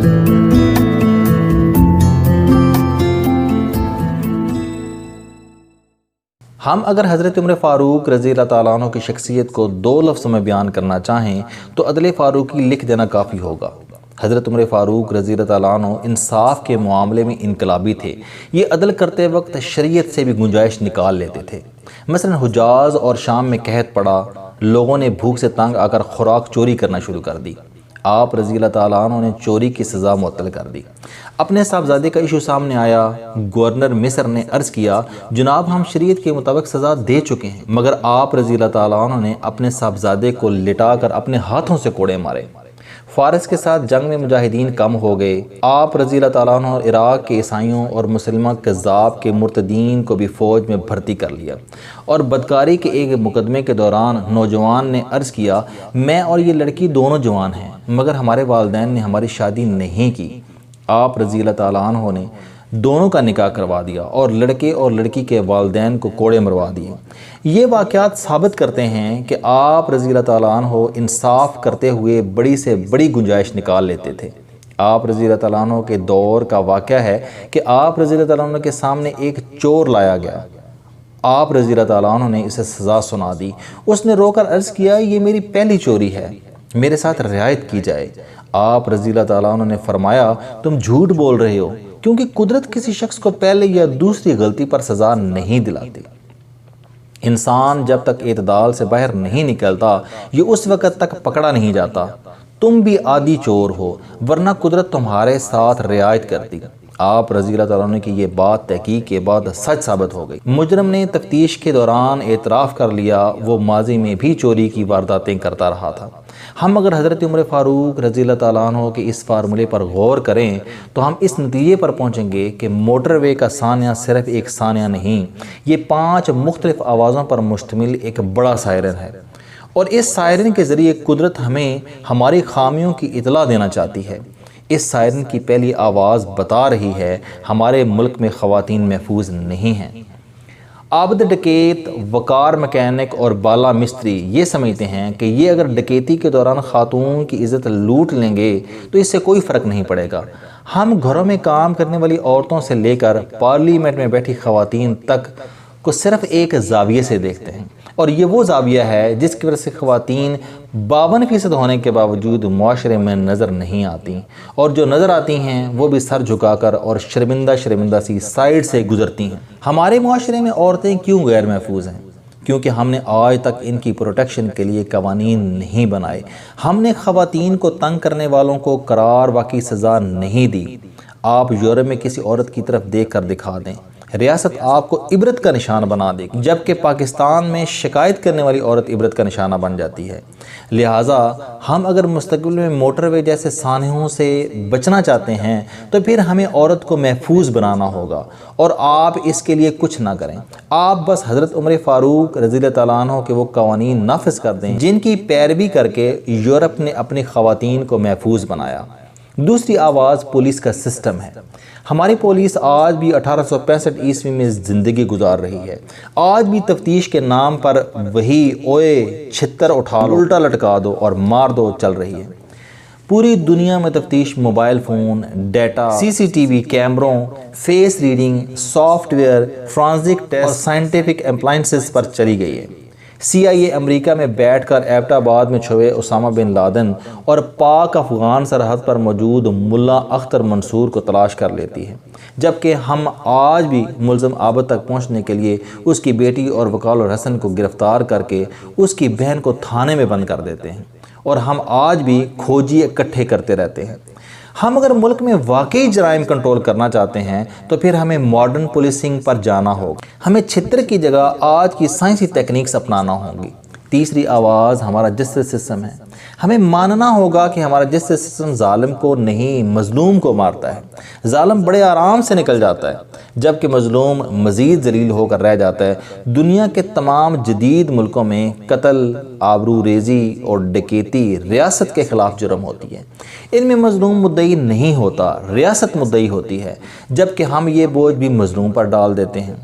ہم اگر حضرت عمر فاروق رضی اللہ تعالیٰ عنہ کی شخصیت کو 2 لفظوں میں بیان کرنا چاہیں تو عدل فاروقی لکھ دینا کافی ہوگا۔ حضرت عمر فاروق رضی اللہ تعالیٰ عنہ انصاف کے معاملے میں انقلابی تھے۔ یہ عدل کرتے وقت شریعت سے بھی گنجائش نکال لیتے تھے۔ مثلا حجاز اور شام میں قحط پڑا، لوگوں نے بھوک سے تنگ آ کر خوراک چوری کرنا شروع کر دی۔ آپ رضی اللہ تعالیٰ عنہ نے چوری کی سزا معطل کر دی۔ اپنے صاحبزادے کا ایشو سامنے آیا، گورنر مصر نے عرض کیا جناب ہم شریعت کے مطابق سزا دے چکے ہیں، مگر آپ رضی اللہ تعالیٰ عنہ نے اپنے صاحبزادے کو لٹا کر اپنے ہاتھوں سے کوڑے مارے۔ فارس کے ساتھ جنگ میں مجاہدین کم ہو گئے۔ آپ رضی اللہ تعالیٰ عنہ عراق کے عیسائیوں اور مسلمہ کذاب کے مرتدین کو بھی فوج میں بھرتی کر لیا، اور بدکاری کے ایک مقدمے کے دوران نوجوان نے عرض کیا میں اور یہ لڑکی دونوں جوان ہیں مگر ہمارے والدین نے ہماری شادی نہیں کی۔ آپ رضی اللہ تعالیٰ عنہ نے دونوں کا نکاح کروا دیا اور لڑکے اور لڑکی کے والدین کو کوڑے مروا دیے۔ یہ واقعات ثابت کرتے ہیں کہ آپ رضی اللہ تعالیٰ عنہ انصاف کرتے ہوئے بڑی سے بڑی گنجائش نکال لیتے تھے۔ آپ رضی اللہ تعالیٰ عنہ کے دور کا واقعہ ہے کہ آپ رضی اللہ تعالیٰ عنہ کے سامنے ایک چور لایا گیا۔ آپ رضی اللہ تعالیٰ عنہ نے اسے سزا سنا دی۔ اس نے رو کر عرض کیا یہ میری پہلی چوری ہے، میرے ساتھ رعایت کی جائے۔ آپ رضی اللہ تعالیٰ عنہ نے فرمایا تم جھوٹ بول رہے ہو، کیونکہ قدرت کسی شخص کو پہلے یا دوسری غلطی پر سزا نہیں دلاتی۔ انسان جب تک اعتدال سے باہر نہیں نکلتا یہ اس وقت تک پکڑا نہیں جاتا۔ تم بھی عادی چور ہو ورنہ قدرت تمہارے ساتھ رعایت کرتی۔ آپ رضی اللہ تعالیٰ عنہ کی یہ بات تحقیق کے بعد سچ ثابت ہو گئی۔ مجرم نے تفتیش کے دوران اعتراف کر لیا وہ ماضی میں بھی چوری کی وارداتیں کرتا رہا تھا۔ ہم اگر حضرت عمر فاروق رضی اللہ تعالیٰ عنہ کے اس فارمولے پر غور کریں تو ہم اس نتیجے پر پہنچیں گے کہ موٹر وے کا سانیہ صرف ایک سانیہ نہیں، یہ 5 مختلف آوازوں پر مشتمل ایک بڑا سائرن ہے، اور اس سائرن کے ذریعے قدرت ہمیں ہماری خامیوں کی اطلاع دینا چاہتی ہے۔ اس سائرن کی پہلی آواز بتا رہی ہے ہمارے ملک میں خواتین محفوظ نہیں ہیں۔ عابد ڈکیت، وقار مکینک اور بالا مستری یہ سمجھتے ہیں کہ یہ اگر ڈکیتی کے دوران خاتون کی عزت لوٹ لیں گے تو اس سے کوئی فرق نہیں پڑے گا۔ ہم گھروں میں کام کرنے والی عورتوں سے لے کر پارلیمنٹ میں بیٹھی خواتین تک کو صرف ایک زاویے سے دیکھتے ہیں، اور یہ وہ زاویہ ہے جس کی وجہ سے خواتین 52% ہونے کے باوجود معاشرے میں نظر نہیں آتی، اور جو نظر آتی ہیں وہ بھی سر جھکا کر اور شرمندہ سی سائیڈ سے گزرتی ہیں۔ ہمارے معاشرے میں عورتیں کیوں غیر محفوظ ہیں؟ کیونکہ ہم نے آج تک ان کی پروٹیکشن کے لیے قوانین نہیں بنائے۔ ہم نے خواتین کو تنگ کرنے والوں کو قرار واقعی سزا نہیں دی۔ آپ یورپ میں کسی عورت کی طرف دیکھ کر دکھا دیں، ریاست آپ کو عبرت کا نشان بنا دے گی، جبکہ پاکستان میں شکایت کرنے والی عورت عبرت کا نشانہ بن جاتی ہے۔ لہٰذا ہم اگر مستقبل میں موٹر وے جیسے سانحوں سے بچنا چاہتے ہیں تو پھر ہمیں عورت کو محفوظ بنانا ہوگا، اور آپ اس کے لیے کچھ نہ کریں، آپ بس حضرت عمر فاروق رضی اللہ تعالیٰ عنہ کے وہ قوانین نافذ کر دیں جن کی پیروی کر کے یورپ نے اپنی خواتین کو محفوظ بنایا۔ دوسری آواز پولیس کا سسٹم ہے۔ ہماری پولیس آج بھی 1865 عیسوی میں زندگی گزار رہی ہے۔ آج بھی تفتیش کے نام پر وہی اوئے چھتر اٹھا لو، الٹا لٹکا دو اور مار دو چل رہی ہے۔ پوری دنیا میں تفتیش موبائل فون، ڈیٹا، CCTV کیمروں، face reading, software, forensic test اور سائنٹیفک اپلائنسز پر چلی گئی ہے۔ CIA امریکہ میں بیٹھ کر ایبٹ آباد میں چھپے اسامہ بن لادن اور پاک افغان سرحد پر موجود ملا اختر منصور کو تلاش کر لیتی ہے، جبکہ ہم آج بھی ملزم عابد تک پہنچنے کے لیے اس کی بیٹی اور وکال الحسن کو گرفتار کر کے اس کی بہن کو تھانے میں بند کر دیتے ہیں، اور ہم آج بھی کھوجی اکٹھے کرتے رہتے ہیں۔ ہم اگر ملک میں واقعی جرائم کنٹرول کرنا چاہتے ہیں تو پھر ہمیں ماڈرن پولیسنگ پر جانا ہوگا۔ ہمیں چھتر کی جگہ آج کی سائنسی ٹیکنیکس اپنانا ہوں گی۔ تیسری آواز ہمارا جسٹس سسٹم ہے۔ ہمیں ماننا ہوگا کہ ہمارا جسٹس سسٹم ظالم کو نہیں مظلوم کو مارتا ہے۔ ظالم بڑے آرام سے نکل جاتا ہے جبکہ مظلوم مزید ذلیل ہو کر رہ جاتا ہے۔ دنیا کے تمام جدید ملکوں میں قتل، آبرو ریزی اور ڈکیتی ریاست کے خلاف جرم ہوتی ہے۔ ان میں مظلوم مدعی نہیں ہوتا، ریاست مدعی ہوتی ہے، جبکہ ہم یہ بوجھ بھی مظلوم پر ڈال دیتے ہیں۔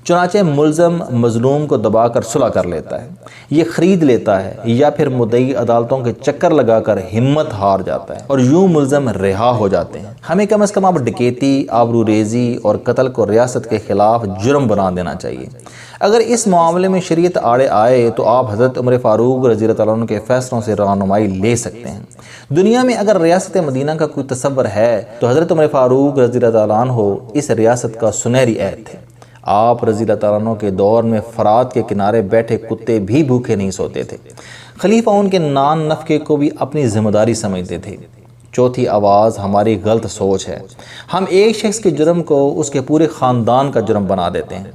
چنانچہ ملزم مظلوم کو دبا کر صلح کر لیتا ہے، یہ خرید لیتا ہے، یا پھر مدعی عدالتوں کے چکر لگا کر ہمت ہار جاتا ہے اور یوں ملزم رہا ہو جاتے ہیں۔ ہمیں کم از کم اب ڈکیتی، آبروریزی اور قتل کو ریاست کے خلاف جرم بنا دینا چاہیے۔ اگر اس معاملے میں شریعت آڑے آئے تو آپ حضرت عمر فاروق رضی اللہ عنہ کے فیصلوں سے رہنمائی لے سکتے ہیں۔ دنیا میں اگر ریاست مدینہ کا کوئی تصور ہے تو حضرت عمر فاروق رضی اللہ عنہ اس ریاست کا سنہری عہد تھے۔ آپ رضی اللہ عنہ کے دور میں فرات کے کنارے بیٹھے کتے بھی بھوکے نہیں سوتے تھے۔ خلیفہ ان کے نان نفقے کو بھی اپنی ذمہ داری سمجھتے تھے۔ چوتھی آواز ہماری غلط سوچ ہے۔ ہم ایک شخص کے جرم کو اس کے پورے خاندان کا جرم بنا دیتے ہیں۔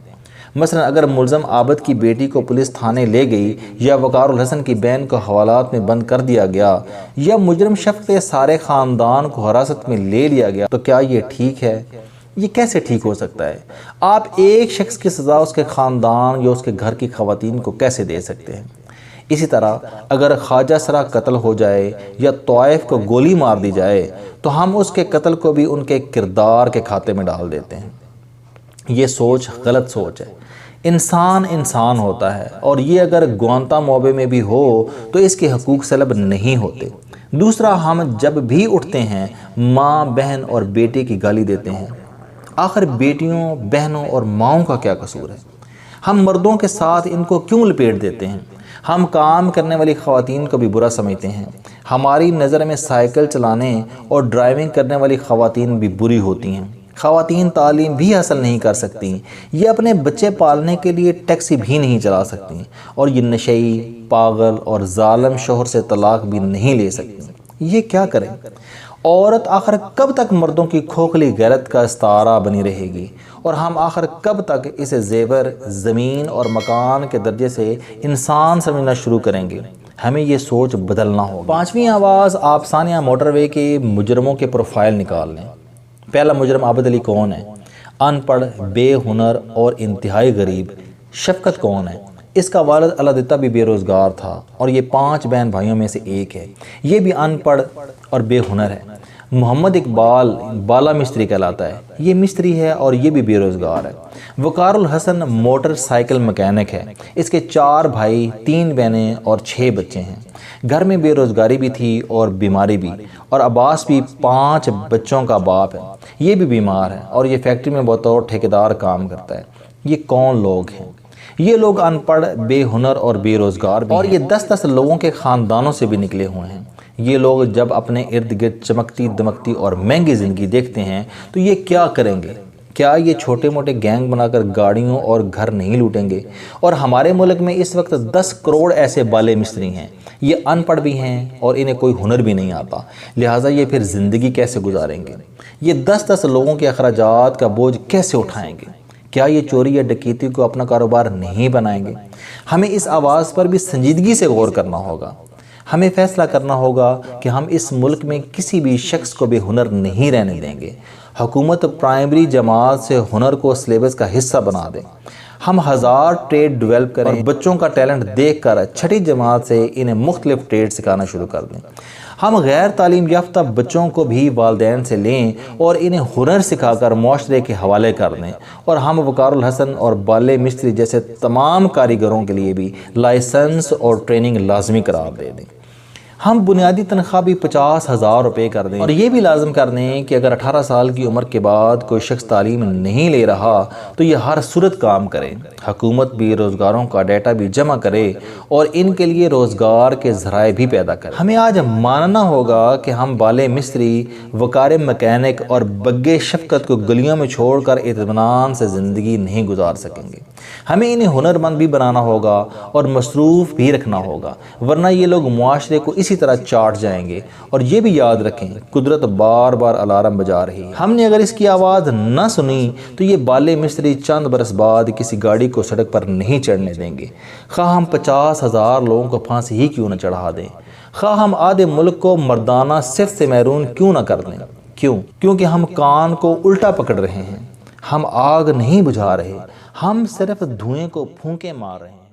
مثلا اگر ملزم عابد کی بیٹی کو پولیس تھانے لے گئی، یا وقار الحسن کی بہن کو حوالات میں بند کر دیا گیا، یا مجرم شفقت سارے خاندان کو حراست میں لے لیا گیا، تو کیا یہ ٹھیک ہے؟ یہ کیسے ٹھیک ہو سکتا ہے؟ آپ ایک شخص کی سزا اس کے خاندان یا اس کے گھر کی خواتین کو کیسے دے سکتے ہیں؟ اسی طرح اگر خواجہ سرا قتل ہو جائے یا طائف کو گولی مار دی جائے تو ہم اس کے قتل کو بھی ان کے کردار کے کھاتے میں ڈال دیتے ہیں۔ یہ سوچ غلط سوچ ہے۔ انسان ہوتا ہے، اور یہ اگر گوانتانامو میں بھی ہو تو اس کے حقوق سلب نہیں ہوتے۔ دوسرا، ہم جب بھی اٹھتے ہیں ماں، بہن اور بیٹے کی گالی دیتے ہیں۔ آخر بیٹیوں، بہنوں اور ماؤں کا کیا قصور ہے؟ ہم مردوں کے ساتھ ان کو کیوں لپیٹ دیتے ہیں؟ ہم کام کرنے والی خواتین کو بھی برا سمجھتے ہیں۔ ہماری نظر میں سائیکل چلانے اور ڈرائیونگ کرنے والی خواتین بھی بری ہوتی ہیں۔ خواتین تعلیم بھی حاصل نہیں کر سکتی، یہ اپنے بچے پالنے کے لیے ٹیکسی بھی نہیں چلا سکتی، اور یہ نشئی، پاگل اور ظالم شوہر سے طلاق بھی نہیں لے سکتی۔ یہ کیا کریں؟ عورت آخر کب تک مردوں کی کھوکھلی غیرت کا استعارہ بنی رہے گی، اور ہم آخر کب تک اسے زیور، زمین اور مکان کے درجے سے انسان سمجھنا شروع کریں گے؟ ہمیں یہ سوچ بدلنا ہوگا۔ پانچویں آواز، آپ ثانیہ موٹر وے کے مجرموں کے پروفائل نکال لیں۔ پہلا مجرم عابد علی کون ہے؟ ان پڑھ، بے ہنر اور انتہائی غریب۔ شفقت کون ہے؟ اس کا والد اللہ دتا بھی بے روزگار تھا، اور یہ 5 بہن بھائیوں میں سے ایک ہے۔ یہ بھی ان پڑھ اور بے ہنر ہے۔ محمد اقبال بالا مستری کہلاتا ہے، یہ مستری ہے اور یہ بھی بے روزگار ہے۔ وقار الحسن موٹر سائیکل مکینک ہے۔ اس کے 4 بھائی، 3 بہنیں اور 6 بچے ہیں۔ گھر میں بے روزگاری بھی تھی اور بیماری بھی، اور عباس بھی 5 بچوں کا باپ ہے، یہ بھی بیمار ہے اور یہ فیکٹری میں بطور ٹھیکیدار کام کرتا ہے۔ یہ کون لوگ ہیں؟ یہ لوگ ان پڑھ، بے ہنر اور بے روزگار بھی ہیں، اور یہ 10 لوگوں کے خاندانوں سے بھی نکلے ہوئے ہیں۔ یہ لوگ جب اپنے ارد گرد چمکتی دمکتی اور مہنگی زندگی دیکھتے ہیں تو یہ کیا کریں گے؟ کیا یہ چھوٹے موٹے گینگ بنا کر گاڑیوں اور گھر نہیں لوٹیں گے؟ اور ہمارے ملک میں اس وقت 10 کروڑ ایسے بالے مستری ہیں، یہ ان پڑھ بھی ہیں اور انہیں کوئی ہنر بھی نہیں آتا، لہٰذا یہ پھر زندگی کیسے گزاریں گے؟ یہ 10 لوگوں کے اخراجات کا بوجھ کیسے اٹھائیں گے؟ کیا یہ چوری یا ڈکیتی کو اپنا کاروبار نہیں بنائیں گے؟ ہمیں اس آواز پر بھی سنجیدگی سے غور کرنا ہوگا۔ ہمیں فیصلہ کرنا ہوگا کہ ہم اس ملک میں کسی بھی شخص کو بے ہنر نہیں رہنے دیں گے۔ حکومت پرائمری جماعت سے ہنر کو سلیبس کا حصہ بنا دیں۔ ہم 1000 ٹریڈ ڈیولپ کریں اور بچوں کا ٹیلنٹ دیکھ کر 6ٹھی جماعت سے انہیں مختلف ٹریڈ سکھانا شروع کر دیں۔ ہم غیر تعلیم یافتہ بچوں کو بھی والدین سے لیں اور انہیں ہنر سکھا کر معاشرے کے حوالے کر دیں، اور ہم وقار الحسن اور بالے مستری جیسے تمام کاریگروں کے لیے بھی لائسنس اور ٹریننگ لازمی قرار دے دیں۔ ہم بنیادی تنخواہ بھی 50,000 روپے کر دیں، اور یہ بھی لازم کر دیں کہ اگر 18 سال کی عمر کے بعد کوئی شخص تعلیم نہیں لے رہا تو یہ ہر صورت کام کرے۔ حکومت بھی روزگاروں کا ڈیٹا بھی جمع کرے اور ان کے لیے روزگار کے ذرائع بھی پیدا کرے۔ ہمیں آج ماننا ہوگا کہ ہم بالے مستری، وقار مکینک اور بگے شفقت کو گلیوں میں چھوڑ کر اطمینان سے زندگی نہیں گزار سکیں گے۔ ہمیں انہیں ہنر مند بھی بنانا ہوگا اور مصروف بھی رکھنا ہوگا، ورنہ یہ لوگ معاشرے کو اسی طرح چاٹ جائیں گے۔ اور یہ بھی یاد رکھیں، قدرت بار بار الارم بجا رہی ہے۔ ہم نے اگر اس کی آواز نہ سنی تو یہ بالے مستری چند برس بعد کسی گاڑی کو سڑک پر نہیں چڑھنے دیں گے، خواہ ہم 50,000 لوگوں کو پھانسی ہی کیوں نہ چڑھا دیں، خواہ ہم آدھے ملک کو مردانہ صفت سے محروم کیوں نہ کر دیں۔ کیوں؟ کیونکہ ہم کان کو الٹا پکڑ رہے ہیں۔ ہم آگ نہیں بجھا رہے، ہم صرف دھوئیں کو پھونکے مار رہے ہیں۔